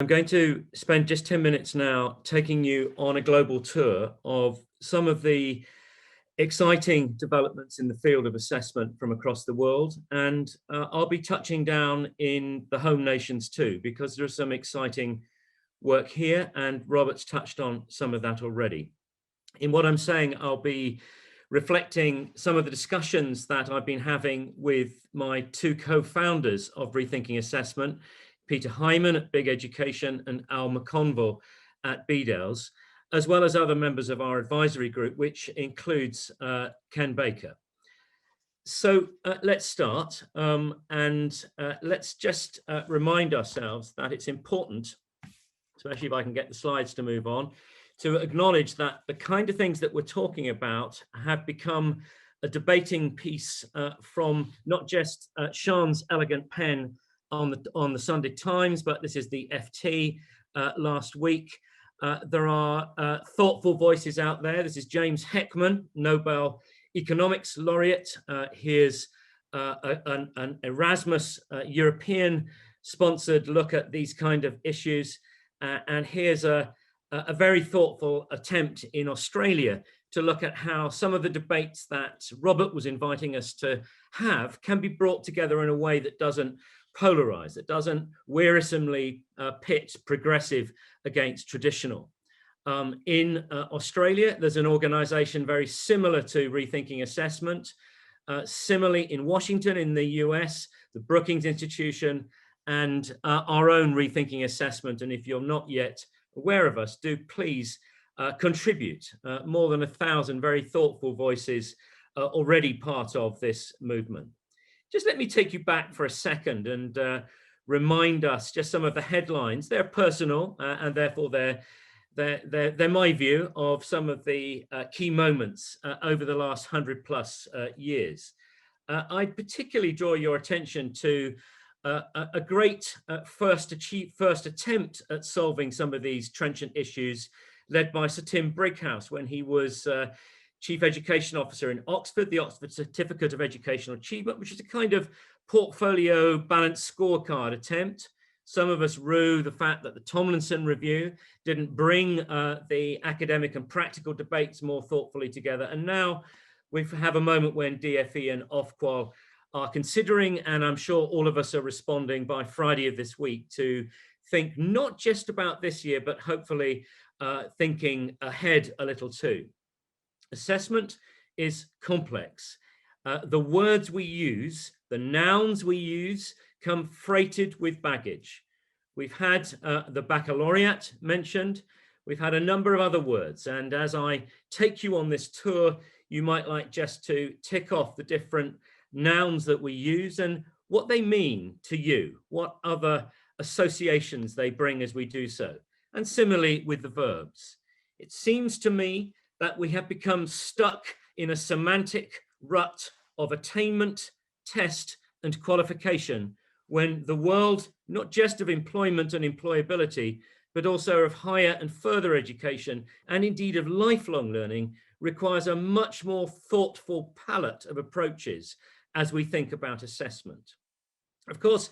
I'm going to spend just 10 minutes now taking you on a global tour of some of the exciting developments in the field of assessment from across the world. And I'll be touching down in the home nations too, because there's some exciting work here, and Robert's touched on some of that already. In what I'm saying, I'll be reflecting some of the discussions that I've been having with my two co-founders of Rethinking Assessment, Peter Hyman at Big Education and Al McConville at BDELS, as well as other members of our advisory group, which includes Ken Baker. So let's start, and let's just remind ourselves that it's important, especially if I can get the slides to move on, to acknowledge that the kind of things that we're talking about have become a debating piece from not just Sean's elegant pen on the Sunday Times, but this is the FT last week. There are thoughtful voices out there. This is James Heckman, Nobel Economics laureate. Here's an Erasmus European sponsored look at these kind of issues. And here's a very thoughtful attempt in Australia to look at how some of the debates that Robert was inviting us to have can be brought together in a way that doesn't polarize, that doesn't wearisomely pit progressive against traditional. In Australia, there's an organization very similar to Rethinking Assessment. Similarly, in Washington, in the US, the Brookings Institution, and our own Rethinking Assessment. And if you're not yet aware of us, do please contribute. More than 1,000 very thoughtful voices already part of this movement. Just let me take you back for a second and remind us just some of the headlines. They're personal and therefore they're my view of some of the key moments over the last 100+ years. I particularly draw your attention to a great first attempt at solving some of these trenchant issues led by Sir Tim Brighouse when he was Chief Education Officer in Oxford, the Oxford Certificate of Educational Achievement, which is a kind of portfolio balanced scorecard attempt. Some of us rue the fact that the Tomlinson Review didn't bring the academic and practical debates more thoughtfully together. And now we have a moment when DFE and Ofqual are considering, and I'm sure all of us are responding by Friday of this week, to think not just about this year, but hopefully thinking ahead a little too. Assessment is complex. The words we use, the nouns we use, come freighted with baggage. We've had the baccalaureate mentioned. We've had a number of other words. And as I take you on this tour, you might like just to tick off the different nouns that we use and what they mean to you, what other associations they bring as we do so. And similarly with the verbs. It seems to me that we have become stuck in a semantic rut of attainment, test, and qualification when the world, not just of employment and employability, but also of higher and further education, and indeed of lifelong learning, requires a much more thoughtful palette of approaches as we think about assessment. Of course,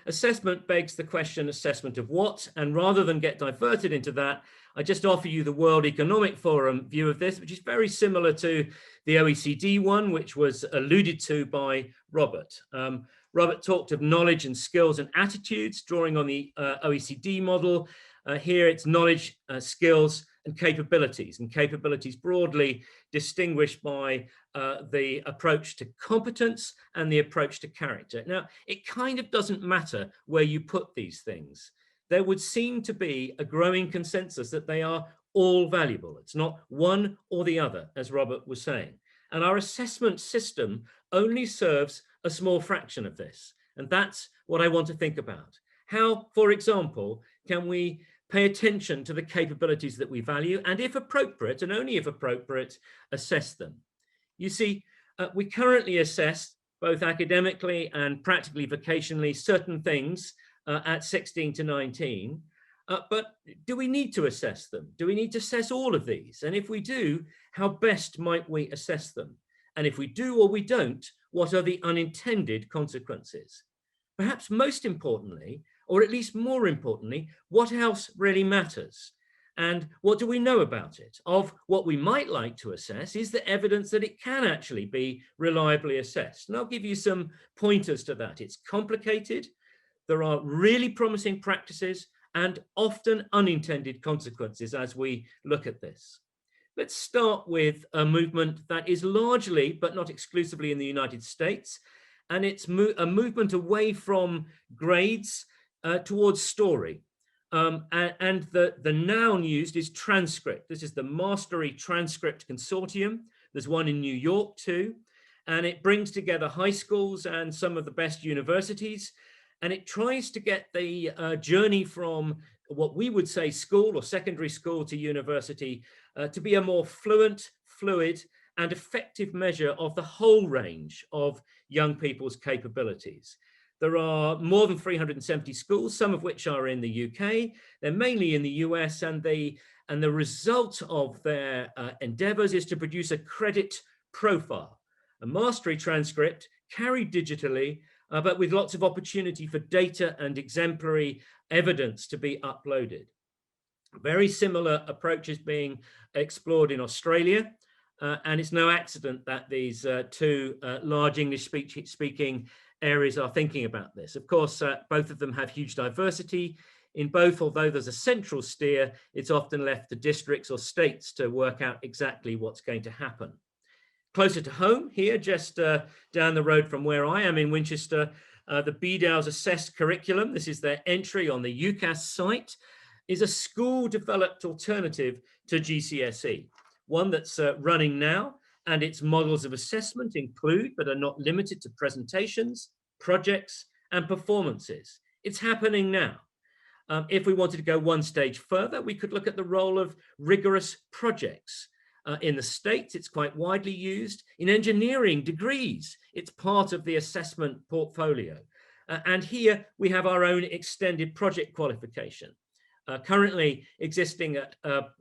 assessment begs the question, assessment of what? And rather than get diverted into that, I just offer you the World Economic Forum view of this, which is very similar to the OECD one, which was alluded to by Robert. Robert talked of knowledge and skills and attitudes, drawing on the OECD model. Here it's knowledge, skills, and capabilities broadly distinguished by the approach to competence and the approach to character. Now, it kind of doesn't matter where you put these things. There would seem to be a growing consensus that they are all valuable. It's not one or the other, as Robert was saying. And our assessment system only serves a small fraction of this. And that's what I want to think about. How, for example, can we pay attention to the capabilities that we value, and if appropriate, and only if appropriate, assess them? You see, we currently assess, both academically and practically vocationally, certain things at 16 to 19, but do we need to assess them? Do we need to assess all of these? And if we do, how best might we assess them? And if we do or we don't, what are the unintended consequences? Perhaps most importantly, or at least more importantly, what else really matters? And what do we know about it? Of what we might like to assess is the evidence that it can actually be reliably assessed. And I'll give you some pointers to that. It's complicated. There are really promising practices and often unintended consequences as we look at this. Let's start with a movement that is largely, but not exclusively, in the United States. And it's a movement away from grades towards story. And the noun used is transcript. This is the Mastery Transcript Consortium. There's one in New York too. And it brings together high schools and some of the best universities. And it tries to get the journey from what we would say school or secondary school to university to be a more fluent, fluid, and effective measure of the whole range of young people's capabilities. There are more than 370 schools, some of which are in the UK. They're mainly in the US, and the result of their endeavors is to produce a credit profile, a mastery transcript carried digitally, but with lots of opportunity for data and exemplary evidence to be uploaded. Very similar approaches being explored in Australia. And it's no accident that these two large English-speaking areas are thinking about this. Of course, both of them have huge diversity. In both, although there's a central steer, it's often left to districts or states to work out exactly what's going to happen. Closer to home here, just down the road from where I am in Winchester, the BDAL's assessed curriculum, this is their entry on the UCAS site, is a school-developed alternative to GCSE, one that's running now, and its models of assessment include, but are not limited to, presentations, projects, and performances. It's happening now. If we wanted to go one stage further, we could look at the role of rigorous projects. In the States, it's quite widely used. In engineering degrees, it's part of the assessment portfolio. And here we have our own extended project qualification, currently existing at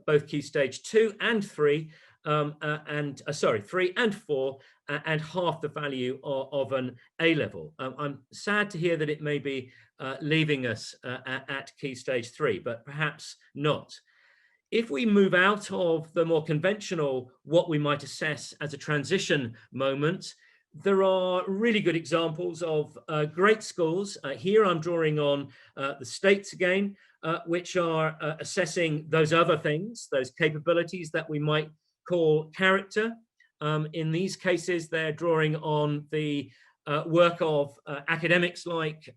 both Key Stage 2 and 3, 3 and 4, and half the value of an A-level. I'm sad to hear that it may be leaving us at Key Stage 3, but perhaps not. If we move out of the more conventional, what we might assess as a transition moment, there are really good examples of great schools. Here I'm drawing on the States again, which are assessing those other things, those capabilities that we might call character. In these cases, they're drawing on the work of academics like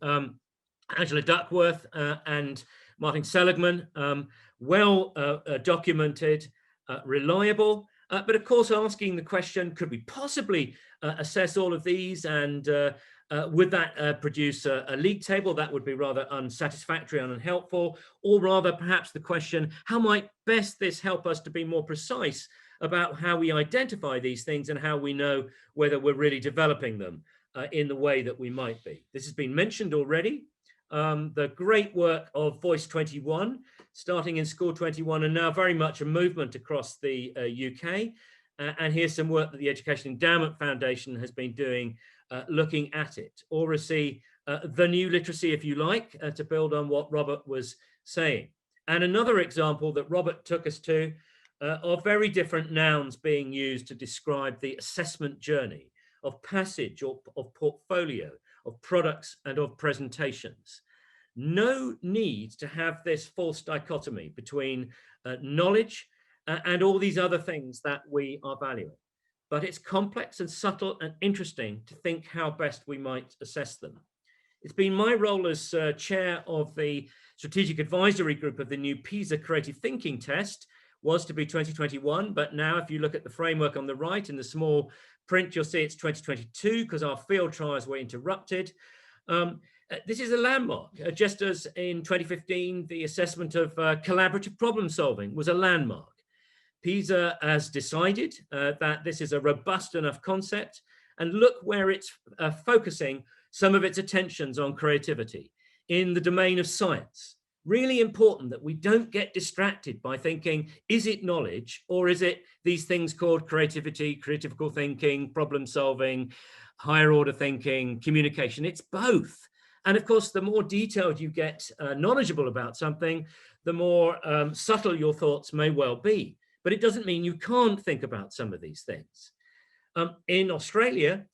Angela Duckworth and Martin Seligman, well documented, reliable, but of course asking the question, could we possibly assess all of these, and would that produce a league table? That would be rather unsatisfactory and unhelpful. Or rather perhaps the question, how might best this help us to be more precise about how we identify these things and how we know whether we're really developing them in the way that we might be. This has been mentioned already. The great work of Voice 21, starting in School 21, and now very much a movement across the UK. And here's some work that the Education Endowment Foundation has been doing, looking at it. Oracy, the new literacy, if you like, to build on what Robert was saying. And another example that Robert took us to of very different nouns being used to describe the assessment journey of passage or of portfolio, of products and of presentations. No need to have this false dichotomy between knowledge and all these other things that we are valuing. But it's complex and subtle and interesting to think how best we might assess them. It's been my role as chair of the strategic advisory group of the new PISA creative thinking test, was to be 2021, but now if you look at the framework on the right in the small print, you'll see it's 2022 because our field trials were interrupted. This is a landmark, just as in 2015, the assessment of collaborative problem solving was a landmark. PISA has decided that this is a robust enough concept, and look where it's focusing some of its attentions on creativity in the domain of science. Really important that we don't get distracted by thinking, is it knowledge or is it these things called creativity, critical thinking, problem solving, higher order thinking, communication? It's both. And of course, the more detailed you get knowledgeable about something, the more subtle your thoughts may well be. But it doesn't mean you can't think about some of these things. In Australia,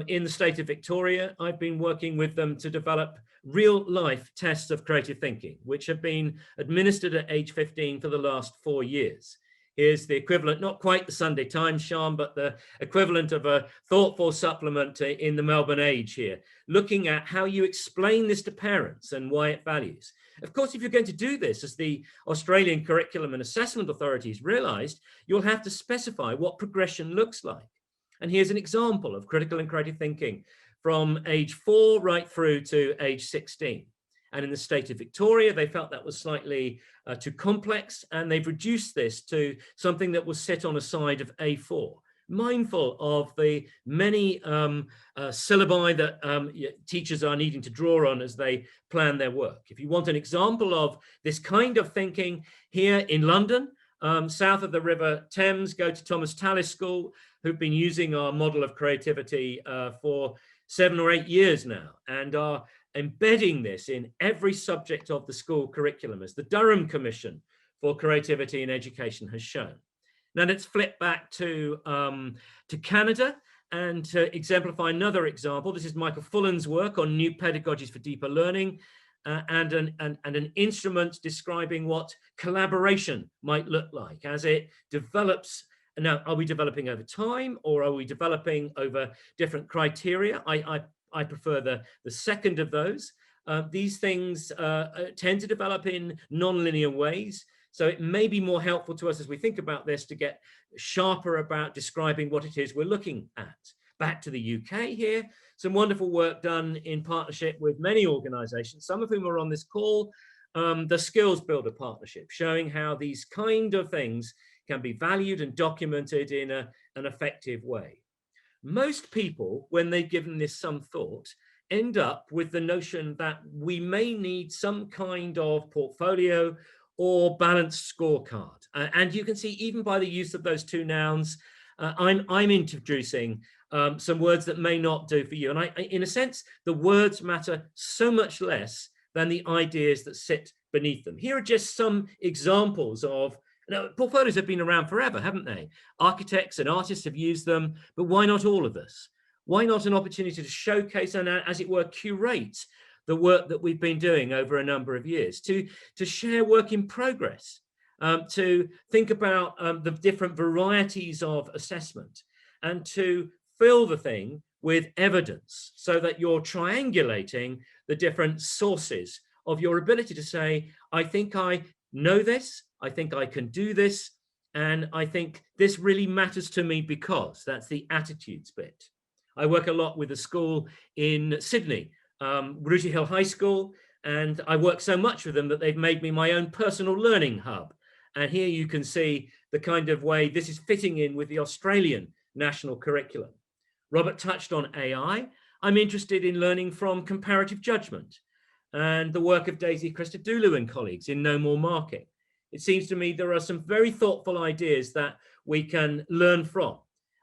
in the state of Victoria, I've been working with them to develop real life tests of creative thinking, which have been administered at age 15 for the last 4 years. Here's the equivalent, not quite the Sunday Times, Sean, but the equivalent of a thoughtful supplement in the Melbourne Age here, looking at how you explain this to parents and why it values. Of course, if you're going to do this, as the Australian Curriculum and Assessment Authorities realised, you'll have to specify what progression looks like. And here's an example of critical and creative thinking from age 4 right through to age 16. And in the state of Victoria, they felt that was slightly too complex, and they've reduced this to something that will sit on a side of A4, mindful of the many syllabi that teachers are needing to draw on as they plan their work. If you want an example of this kind of thinking, here in London, south of the River Thames, go to Thomas Tallis School, who've been using our model of creativity for 7 or 8 years now, and are embedding this in every subject of the school curriculum, as the Durham Commission for Creativity in Education has shown. Now let's flip back to Canada and to exemplify another example. This is Michael Fullan's work on new pedagogies for deeper learning, and an instrument describing what collaboration might look like as it develops. Now, are we developing over time, or are we developing over different criteria? I prefer the second of those. These things tend to develop in non-linear ways. So it may be more helpful to us as we think about this to get sharper about describing what it is we're looking at. Back to the UK here, some wonderful work done in partnership with many organizations, some of whom are on this call, the Skills Builder Partnership, showing how these kind of things can be valued and documented in an effective way. Most people, when they've given this some thought, end up with the notion that we may need some kind of portfolio or balanced scorecard. And you can see even by the use of those two nouns, I'm introducing some words that may not do for you. And in a sense, the words matter so much less than the ideas that sit beneath them. Here are just some examples of, now, portfolios have been around forever, haven't they? Architects and artists have used them, but why not all of us? Why not an opportunity to showcase and, as it were, curate the work that we've been doing over a number of years, to share work in progress, to think about the different varieties of assessment, and to fill the thing with evidence so that you're triangulating the different sources of your ability to say, I think I know this, I think I can do this, and I think this really matters to me because. That's the attitudes bit. I work a lot with a school in Sydney, Rooty Hill High School, and I work so much with them that they've made me my own personal learning hub. And here you can see the kind of way this is fitting in with the Australian national curriculum. Robert touched on AI. I'm interested in learning from comparative judgment and the work of Daisy Christodoulou and colleagues in No More Marking. It seems to me there are some very thoughtful ideas that we can learn from.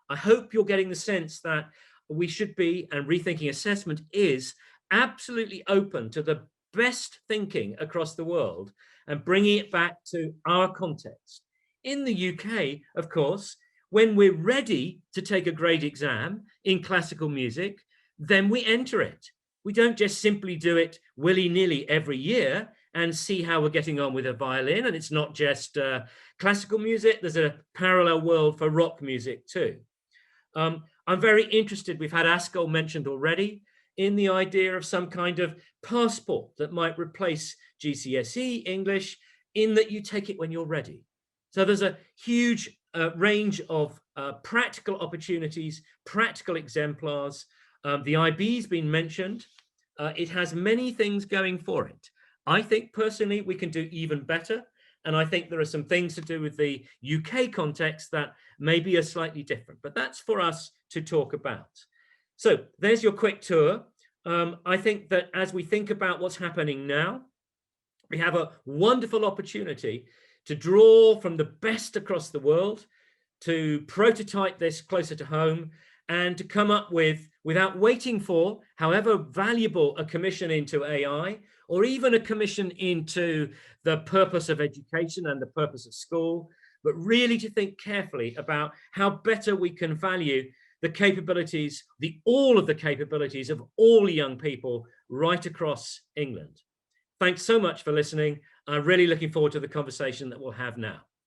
I hope you're getting the sense that we should be, and Rethinking Assessment is, absolutely open to the best thinking across the world and bringing it back to our context. In the UK, of course, when we're ready to take a grade exam in classical music, then we enter it. We don't just simply do it willy-nilly every year and see how we're getting on with a violin. And it's not just classical music, there's a parallel world for rock music too. I'm very interested, we've had ASCO mentioned already, in the idea of some kind of passport that might replace GCSE English, in that you take it when you're ready. So there's a huge range of practical opportunities, practical exemplars. The IB's been mentioned. It has many things going for it. I think personally we can do even better. And I think there are some things to do with the UK context that maybe are slightly different, but that's for us to talk about. So there's your quick tour. I think that as we think about what's happening now, we have a wonderful opportunity to draw from the best across the world, to prototype this closer to home, and to come up with without waiting for, however valuable, a commission into AI, or even a commission into the purpose of education and the purpose of school, but really to think carefully about how better we can value the capabilities, all of the capabilities of all young people right across England. Thanks so much for listening. I'm really looking forward to the conversation that we'll have now.